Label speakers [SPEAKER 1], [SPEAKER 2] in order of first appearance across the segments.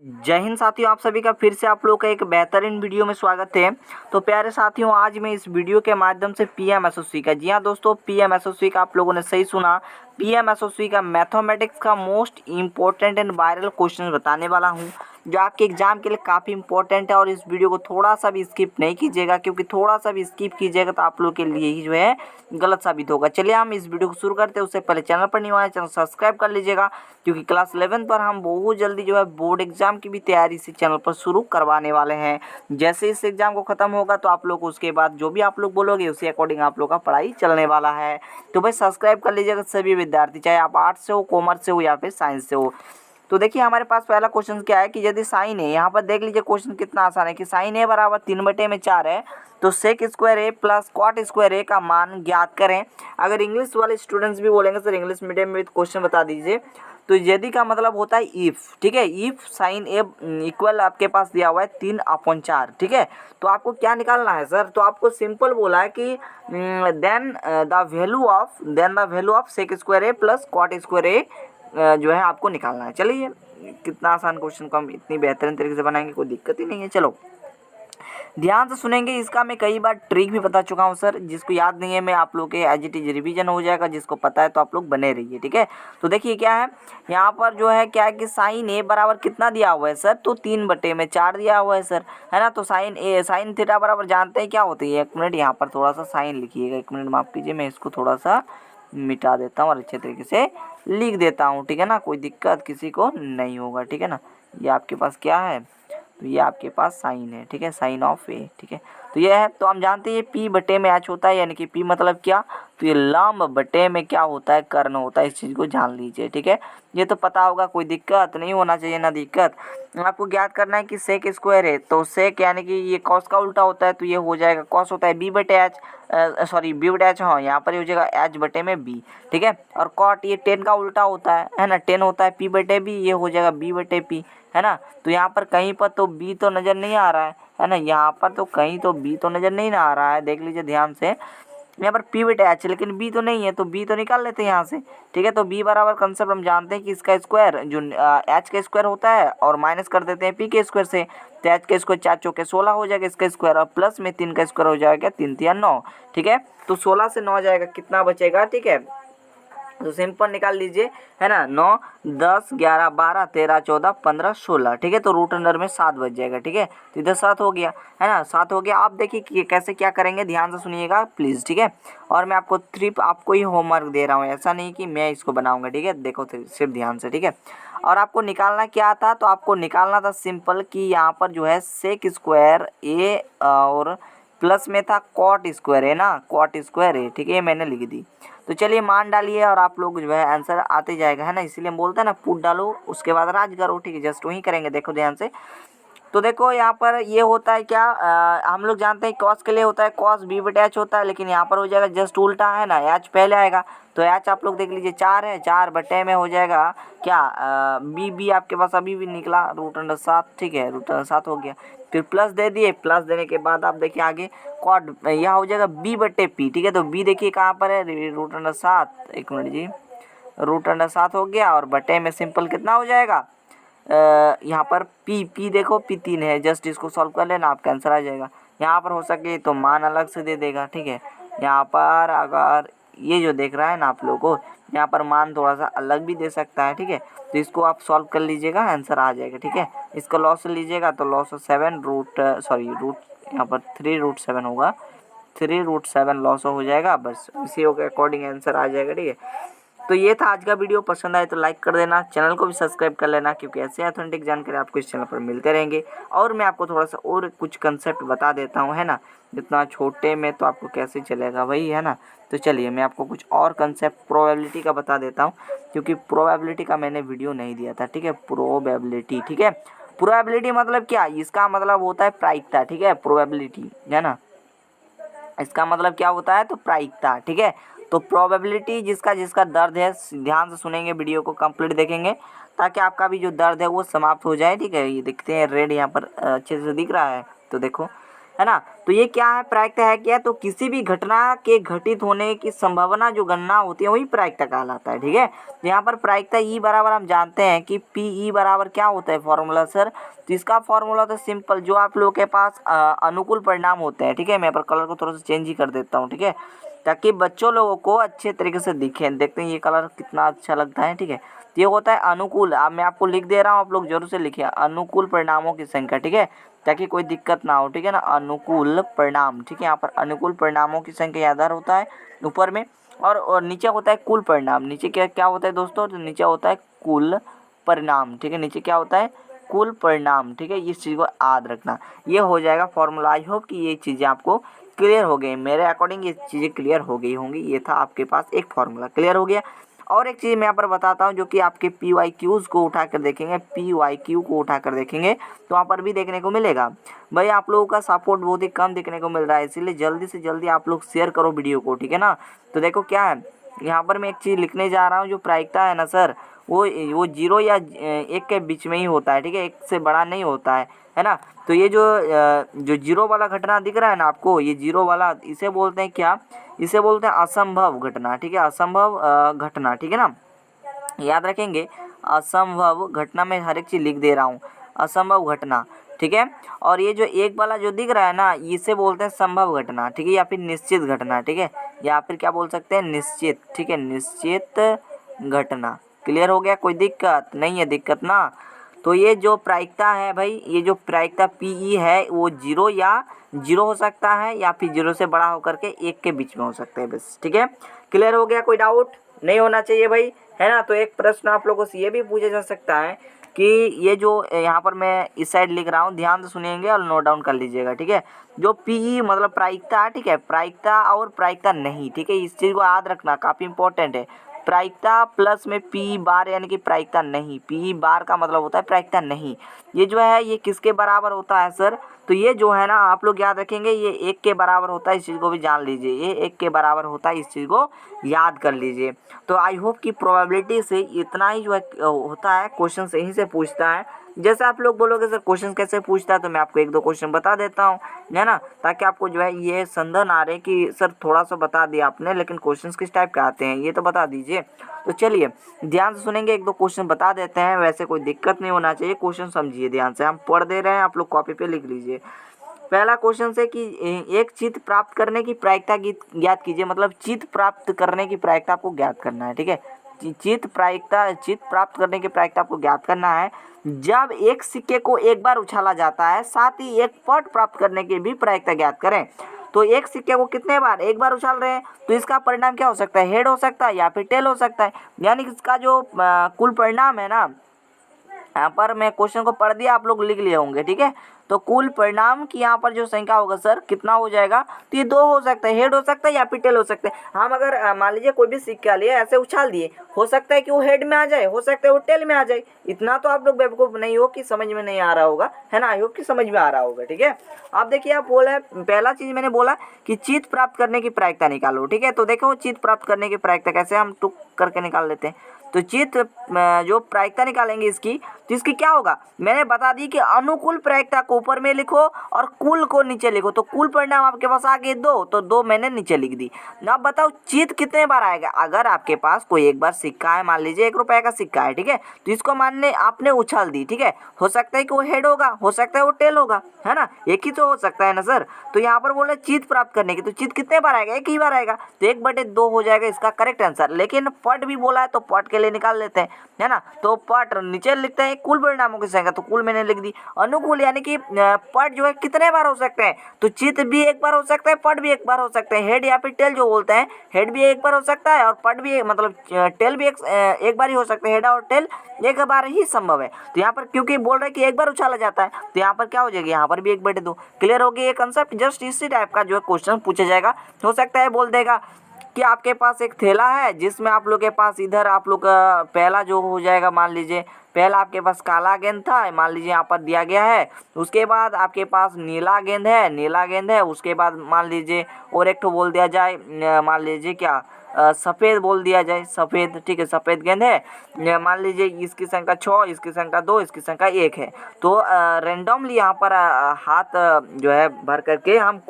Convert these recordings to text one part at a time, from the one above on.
[SPEAKER 1] जय हिंद साथियों, आप सभी का फिर से आप लोग का एक बेहतरीन वीडियो में स्वागत है। तो प्यारे साथियों, आज मैं इस वीडियो के माध्यम से पीएमएसओसी का, जी हाँ दोस्तों, पीएमएसओसी का आप लोगों ने सही सुना, पीएमएसओसी का मैथमेटिक्स का most important and viral question बताने वाला हूँ, जो आपके एग्जाम के लिए काफ़ी इंपॉर्टेंट है। और इस वीडियो को थोड़ा सा भी स्किप नहीं कीजिएगा, क्योंकि थोड़ा सा भी स्किप कीजिएगा तो आप लोग के लिए ही जो है गलत साबित होगा। चलिए हम इस वीडियो को शुरू करते हैं। उससे पहले चैनल पर नहीं हुआ है, चैनल सब्सक्राइब कर लीजिएगा, क्योंकि क्लास 11 पर हम बहुत जल्दी जो है बोर्ड एग्जाम की भी तैयारी इसी चैनल पर शुरू करवाने वाले हैं। जैसे इस एग्जाम को खत्म होगा तो आप लोग उसके बाद जो भी आप लोग बोलोगे उसी अकॉर्डिंग आप लोग का पढ़ाई चलने वाला है। तो भाई सब्सक्राइब कर लीजिएगा सभी विद्यार्थी, चाहे आप आर्ट्स से हो, कॉमर्स से हो या फिर साइंस से हो। तो देखिए हमारे पास पहला क्वेश्चन क्या है कि यदि साइन है, यहाँ पर देख लीजिए क्वेश्चन कितना आसान है कि साइन ए बराबर 3/4 है, तो सेक square A plus cot square ए का मान ज्ञात करें। अगर इंग्लिश वाले स्टूडेंट्स भी बोलेंगे सर इंग्लिश मीडियम में क्वेश्चन बता दीजिए, तो यदि का मतलब होता है इफ, ठीक है, इफ साइन ए इक्वल आपके पास दिया हुआ है 3/4, ठीक है। तो आपको क्या निकालना है सर, तो आपको सिंपल बोला है कि then the value of sec square A plus cot square A जो है आपको निकालना है। चलिए कितना आसान क्वेश्चन को हम इतनी बेहतरीन तरीके से बनाएंगे, कोई दिक्कत ही नहीं है। चलो ध्यान से सुनेंगे, इसका मैं कई बार ट्रिक भी बता चुका हूँ सर, जिसको याद नहीं है मैं आप लोग के एज इट इज रिविजन हो जाएगा, जिसको पता है तो आप लोग बने रहिए, ठीक है। तो देखिए क्या है यहाँ पर जो है क्या है कि साइन ए बराबर कितना दिया हुआ है सर, तो 3/4 दिया हुआ है सर, है ना। तो साइन थीटा बराबर जानते हैं क्या होती है। एक मिनट यहाँ पर थोड़ा सा साइन लिखिएगा, एक मिनट माफ कीजिए, मैं इसको थोड़ा सा मिटा देता हूँ और अच्छे तरीके से लिख देता हूँ, ठीक है ना, कोई दिक्कत किसी को नहीं होगा, ठीक है ना। ये आपके पास क्या है, तो ये आपके पास साइन है, ठीक है, साइन ऑफ ए, ठीक है। तो ये है, तो हम जानते हैं ये पी बटे में एच होता है, यानी कि पी मतलब क्या, तो ये लंब बटे में क्या होता है, कर्ण होता है। इस चीज़ को जान लीजिए, ठीक है, ये तो पता होगा, कोई दिक्कत नहीं होना चाहिए ना दिक्कत। आपको ज्ञात करना है कि सेक स्क्वायर है, तो सेक यानी कि ये कॉस का उल्टा होता है, तो ये हो जाएगा कॉस होता है बी बटे एच, सॉरी बी बटे एच, हाँ यहाँ पर ये हो जाएगा एच बटे में बी, ठीक है। और कॉट ये टेन का उल्टा होता है ना, टेन होता है पी बटे बी, ये हो जाएगा बी बटे पी, है ना। तो यहाँ पर कहीं पर तो बी तो नज़र नहीं आ रहा है ना, यहाँ पर तो कहीं तो बी तो नज़र नहीं आ रहा है, देख लीजिए ध्यान से। यहाँ पर पी बटे एच लेकिन बी तो नहीं है, तो बी तो निकाल लेते हैं यहाँ से, ठीक है। तो बी बराबर कंसेप्ट हम जानते हैं कि इसका स्क्वायर जो एच का स्क्वायर होता है और माइनस कर देते हैं पी के स्क्वायर से, तो एच का स्क्वायर 4 चौके 16 हो जाएगा इसका स्क्वायर, और प्लस में 3 का स्क्वायर हो जाएगा 3 3 9, ठीक है। तो 16 से 9 जाएगा, कितना बचेगा, ठीक है। तो सिंपल निकाल लीजिए, है ना, 9 10 11 12 13 14 15 16, ठीक है। तो रूट अंडर में 7 बच जाएगा, ठीक है। तो इधर 7 हो गया, है ना, 7 हो गया। आप देखिए कि कैसे क्या करेंगे, ध्यान से सुनिएगा प्लीज़, ठीक है। और मैं आपको सिर्फ आपको ही होमवर्क दे रहा हूँ, ऐसा नहीं कि मैं इसको बनाऊँगा, ठीक है। देखो सिर्फ ध्यान से, ठीक है। और आपको निकालना क्या था, तो आपको निकालना था सिंपल कि यहाँ पर जो है सेक स्क्वायर ए और प्लस में था कॉट स्क्वायर है ना, कॉट स्क्वायर है, ठीक है, ये मैंने लिख दी। तो चलिए मान डालिए और आप लोग जो है आंसर आते जाएगा, है ना, इसीलिए हम बोलते हैं ना पुट डालो उसके बाद राज करो, ठीक है, जस्ट वही करेंगे। देखो ध्यान से, तो देखो यहाँ पर ये होता है क्या, हम लोग जानते हैं कॉस के लिए होता है कॉस बी बटे एच होता है, लेकिन यहाँ पर हो जाएगा जस्ट उल्टा, है ना, एच पहले आएगा। तो एच आप लोग देख लीजिए 4 है, 4 बटे में हो जाएगा क्या, बी बी आपके पास अभी भी निकला रूट अंडर 7, ठीक है, रूट अंडर 7 हो गया। फिर प्लस दे दिए, प्लस देने के बाद आप देखिए आगे कॉट यहाँ हो जाएगा बी बटे पी, ठीक है। तो बी देखिए कहाँ पर है, रूट अंडर 7, एक मिनट जी, रूट अंडर 7 हो गया, और बटे में सिंपल कितना हो जाएगा, यहाँ पर पी देखो पी 3 है, जस्ट इसको सॉल्व कर लेना, आपका आंसर आ जाएगा। यहाँ पर हो सके तो मान अलग से दे देगा, ठीक है। यहाँ पर अगर ये जो देख रहा है ना आप लोगों को, यहाँ पर मान थोड़ा सा अलग भी दे सकता है, ठीक है। तो इसको आप सॉल्व कर लीजिएगा, आंसर आ जाएगा, ठीक है। इसका लॉस लीजिएगा तो लॉस 7 रूट यहाँ पर 3√7 होगा, 3√7 लॉस हो जाएगा, बस इसी के अकॉर्डिंग आंसर आ जाएगा, ठीक है। तो ये था आज का वीडियो, पसंद आए तो लाइक कर देना, चैनल को भी सब्सक्राइब कर लेना, क्योंकि ऐसे ऑथेंटिक जानकारी आपको इस चैनल पर मिलते रहेंगे। और मैं आपको थोड़ा सा और कुछ कंसेप्ट बता देता हूँ, है ना, इतना छोटे में तो आपको कैसे चलेगा वही, है ना। तो चलिए मैं आपको कुछ और कंसेप्ट प्रोबेबिलिटी का बता देता हूँ, क्योंकि प्रोबेबिलिटी का मैंने वीडियो नहीं दिया था, ठीक है, प्रोबेबिलिटी, ठीक है। प्रोबेबिलिटी मतलब क्या, इसका मतलब होता है प्रायिकता, ठीक है, प्रोबेबिलिटी, है ना, इसका मतलब क्या होता है, तो प्रायिकता, ठीक है। तो प्रोबेबिलिटी जिसका जिसका दर्द है, ध्यान से सुनेंगे, वीडियो को कंप्लीट देखेंगे, ताकि आपका भी जो दर्द है वो समाप्त हो जाए, ठीक है। ये देखते हैं रेड यहाँ पर अच्छे से दिख रहा है, तो देखो है ना। तो ये क्या है, प्रायिकता है क्या, तो किसी भी घटना के घटित होने की संभावना जो गणना होती है वही प्रायिकता कहलाता है। ठीक है, यहाँ पर प्रायिकता ई बराबर हम जानते हैं कि पी ई बराबर क्या होता है फॉर्मूला सर, तो इसका फॉर्मूला तो सिंपल, जो आप लोगों के पास अनुकूल परिणाम होते हैं। ठीक है, मैं पर कलर को थोड़ा सा चेंज ही कर देता हूँ। ठीक है, ताकि बच्चों लोगों को अच्छे तरीके से दिखे। देखते हैं ये कलर कितना अच्छा लगता है। ठीक है, ये होता है अनुकूल। अब मैं आपको लिख दे रहा हूँ, आप लोग जरूर से लिखिए अनुकूल परिणामों की संख्या। ठीक है, ताकि कोई दिक्कत ना हो। ठीक है ना, अनुकूल परिणाम। ठीक है, यहाँ पर अनुकूल परिणामों की संख्या यादगार होता है ऊपर में, और नीचे होता है कुल परिणाम। नीचे क्या क्या होता है दोस्तों, तो नीचे होता है कुल परिणाम। ठीक है, नीचे क्या होता है, कुल परिणाम। ठीक है, इस चीज़ को याद रखना, ये हो जाएगा फॉर्मूला। आई होप कि ये चीज़ें आपको क्लियर हो गई, मेरे अकॉर्डिंग ये चीज़ें क्लियर हो गई होंगी। ये था आपके पास एक फॉर्मूला, क्लियर हो गया। और एक चीज़ मैं यहाँ पर बताता हूँ, जो कि आपके पी वाई क्यूज़ को उठा कर देखेंगे, पी वाई क्यू को उठा कर देखेंगे तो वहाँ पर भी देखने को मिलेगा। भाई आप लोगों का सपोर्ट बहुत ही कम देखने को मिल रहा है, इसीलिए जल्दी से जल्दी आप लोग शेयर करो वीडियो को। ठीक है ना, तो देखो क्या है, यहाँ पर मैं एक चीज़ लिखने जा रहा हूँ, जो प्रायिकता है ना सर, वो 0 या 1 के बीच में ही होता है। ठीक है, 1 से बड़ा नहीं होता है ना। तो ये जो 0 वाला घटना दिख रहा है ना आपको, ये 0 वाला, इसे बोलते हैं क्या, इसे बोलते हैं असंभव घटना। ठीक है, असंभव घटना। ठीक है ना, याद रखेंगे, असंभव घटना में हर एक चीज़ लिख दे रहा हूँ, असंभव घटना। ठीक है, और ये जो एक वाला जो दिख रहा है ना, इसे बोलते हैं संभव घटना। ठीक है, या फिर निश्चित घटना। ठीक है, या फिर क्या बोल सकते हैं, निश्चित। ठीक है, निश्चित घटना। क्लियर हो गया, कोई दिक्कत नहीं है, दिक्कत ना। तो ये जो प्रायिकता है भाई, ये जो प्रायिकता पीई है वो 0 या 0 हो सकता है, या फिर 0 से बड़ा होकर के 1 के बीच में हो सकता है बस। ठीक है, क्लियर हो गया, कोई डाउट नहीं होना चाहिए भाई, है ना। तो एक प्रश्न आप लोगों से ये भी पूछा जा सकता है कि ये जो यहाँ पर मैं इस साइड लिख रहा हूँ, ध्यान से सुनिएंगे और नोट डाउन कर लीजिएगा। ठीक है, जो पीई मतलब प्रायिकता, ठीक है, प्रायिकता और प्रायिकता नहीं। ठीक है, इस चीज़ को याद रखना, काफ़ी इंपॉर्टेंट है। प्रायिकता प्लस में पी बार यानी कि प्रायिकता नहीं, पी बार का मतलब होता है प्रायिकता नहीं। ये जो है ये किसके बराबर होता है सर, तो ये जो है ना आप लोग याद रखेंगे, ये 1 के बराबर होता है, इस चीज़ को भी जान लीजिए, ये 1 के बराबर होता है, इस चीज़ को याद कर लीजिए। तो आई होप कि प्रोबेबिलिटी से इतना ही जो है होता है, क्वेश्चन यहीं से पूछता है। जैसे आप लोग बोलोगे सर क्वेश्चन कैसे पूछता है, तो मैं आपको 1-2 क्वेश्चन बता देता हूँ, है ना, ताकि आपको जो है ये संदेह ना रहे कि सर थोड़ा सा बता दिया आपने, लेकिन क्वेश्चंस किस टाइप के आते हैं ये तो बता दीजिए। तो चलिए ध्यान से सुनेंगे, 1-2 क्वेश्चन बता देते हैं, वैसे कोई दिक्कत नहीं होना चाहिए, क्वेश्चन समझिए ध्यान से, हम पढ़ दे रहे हैं, आप लोग कॉपी पे लिख लीजिए। पहला क्वेश्चन से कि एक चित्त प्राप्त करने की प्रायिकता ज्ञात कीजिए, मतलब चित्त प्राप्त करने की प्रायिकता आपको ज्ञात करना है। ठीक है, चित्त प्राप्त करने की प्रायिकता आपको ज्ञात करना है। जब एक सिक्के को एक बार उछाला जाता है, साथ ही एक पट प्राप्त करने की भी प्रायिकता ज्ञात करें। तो एक सिक्के को कितने बार, एक बार उछाल रहे हैं, तो इसका परिणाम क्या हो सकता है, हेड हो सकता है या फिर टेल हो सकता है, यानी कि इसका जो कुल परिणाम है ना, यहाँ पर मैं क्वेश्चन को पढ़ दिया, आप लोग लिख लिए होंगे। ठीक है, तो कुल परिणाम की यहाँ पर जो संख्या होगा सर कितना हो जाएगा, तो ये 2 हो सकता है, हेड हो सकता है या फिर टेल हो सकता है। हम अगर मान लीजिए कोई भी सिक्का लिए ऐसे उछाल दिए, हो सकता है कि वो हेड में आ जाए, हो सकता है वो टेल में आ जाए। इतना तो आप लोग बेवकूफ़ नहीं हो कि समझ में नहीं आ रहा होगा, है ना, आई होप कि समझ में आ रहा होगा। ठीक है, अब देखिए आप बोला, पहला चीज़ मैंने बोला कि चित्त प्राप्त करने की प्रायिकता निकालो। ठीक है, तो देखो चित्त प्राप्त करने की प्रायिकता कैसे हम टुक करके निकाल लेते हैं। तो चित्त जो प्रायिकता निकालेंगे इसकी, तो इसकी क्या होगा, मैंने बता दी कि अनुकूल प्रायिकता को ऊपर में लिखो और कुल को नीचे लिखो। तो कुल परिणाम आपके पास आ गए 2, तो 2 मैंने नीचे लिख दी। अब बताओ चित्त कितने बार आएगा, अगर आपके पास कोई एक बार सिक्का है, मान लीजिए 1 रुपए का सिक्का है, ठीक है, तो इसको मानने आपने उछाल दी। ठीक है, हो सकता है कि वो हेड होगा, हो सकता है वो टेल होगा, है ना, एक ही तो हो सकता है ना सर। तो यहाँ पर बोले चित्त प्राप्त करने की, तो चित्त कितने बार आएगा, 1 ही बार आएगा, तो 1/2 हो जाएगा इसका करेक्ट आंसर। लेकिन पट भी बोला है तो पट के लिए निकाल लेते हैं, है ना, तो पट नीचे लिखते हैं कुल परिणामों की संख्या, तो कुल मैंने लिख दी। अनुकूल यानी कि पट जो है कितने बार हो सकते हैं, तो चित्त भी 1 बार हो सकता है, पट भी 1 बार हो सकते हैं, हेड या फिर टेल जो बोलते हैं, हेड भी 1 बार हो सकता है और पट भी मतलब टेल भी एक बार ही हो सकते हैं, हेड और टेल 1 बार ही संभव है। तो यहाँ पर क्योंकि बोल रहे हैं कि 1 बार उछाला जाता है, तो यहाँ पर क्या हो जाएगी, यहाँ पर भी 1/2। क्लियर हो गया ये कंसेप्ट, जस्ट इसी टाइप का जो है क्वेश्चन पूछा जाएगा। हो सकता है बोल देगा कि आपके पास एक थैला है जिसमें आप लोग के पास इधर आप लोग का पहला जो हो जाएगा, मान लीजिए पहला आपके पास काला गेंद था, मान लीजिए यहाँ पर दिया गया है, उसके बाद आपके पास नीला गेंद है, उसके बाद मान लीजिए और एक तो बोल दिया जाए, मान लीजिए क्या सफ़ेद बोल दिया जाए, सफ़ेद, ठीक है, सफ़ेद गेंद है, मान लीजिए इसकी संख्या 6, इसकी संख्या 2, इसकी संख्या 1 है, तो रेंडमली यहाँ पर हाथ जो है भर करके हम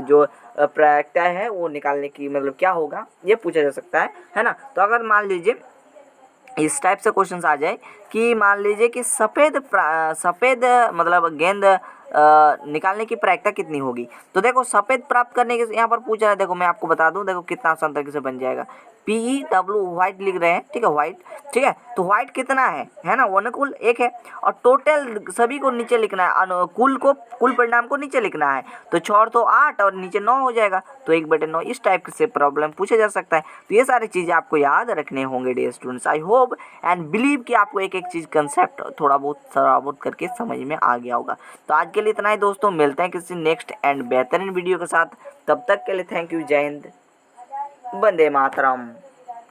[SPEAKER 1] जो प्रायिकता है वो निकालने की मतलब क्या होगा ये पूछा जा सकता है ना। तो अगर मान लीजिए इस टाइप से क्वेश्चन आ जाए कि मान लीजिए कि सफ़ेद मतलब गेंद निकालने की प्रायिकता कितनी होगी, तो देखो सफ़ेद प्राप्त करने के यहाँ पर पूछ रहा है, देखो मैं आपको बता दूं, देखो कितना आसान तरीके से बन जाएगा। PEW व्हाइट लिख रहे हैं, ठीक है, व्हाइट, ठीक है, तो व्हाइट कितना है ना, अनुकूल 1 है, और टोटल सभी को नीचे लिखना है, कुल परिणाम को नीचे लिखना है, तो 6 तो 8 और नीचे 9 हो जाएगा, तो 1/9 इस टाइप से प्रॉब्लम पूछा जा सकता है। तो ये सारी चीज़ें आपको याद रखने होंगे dear students. I hope and believe कि आपको एक एक चीज़ कंसेप्ट थोड़ा बहुत करके समझ में आ गया होगा। तो आज के लिए इतना ही दोस्तों, मिलते हैं किसी नेक्स्ट एंड बेहतरीन वीडियो के साथ, तब तक के लिए थैंक यू, जय हिंद, वंदे मातरम।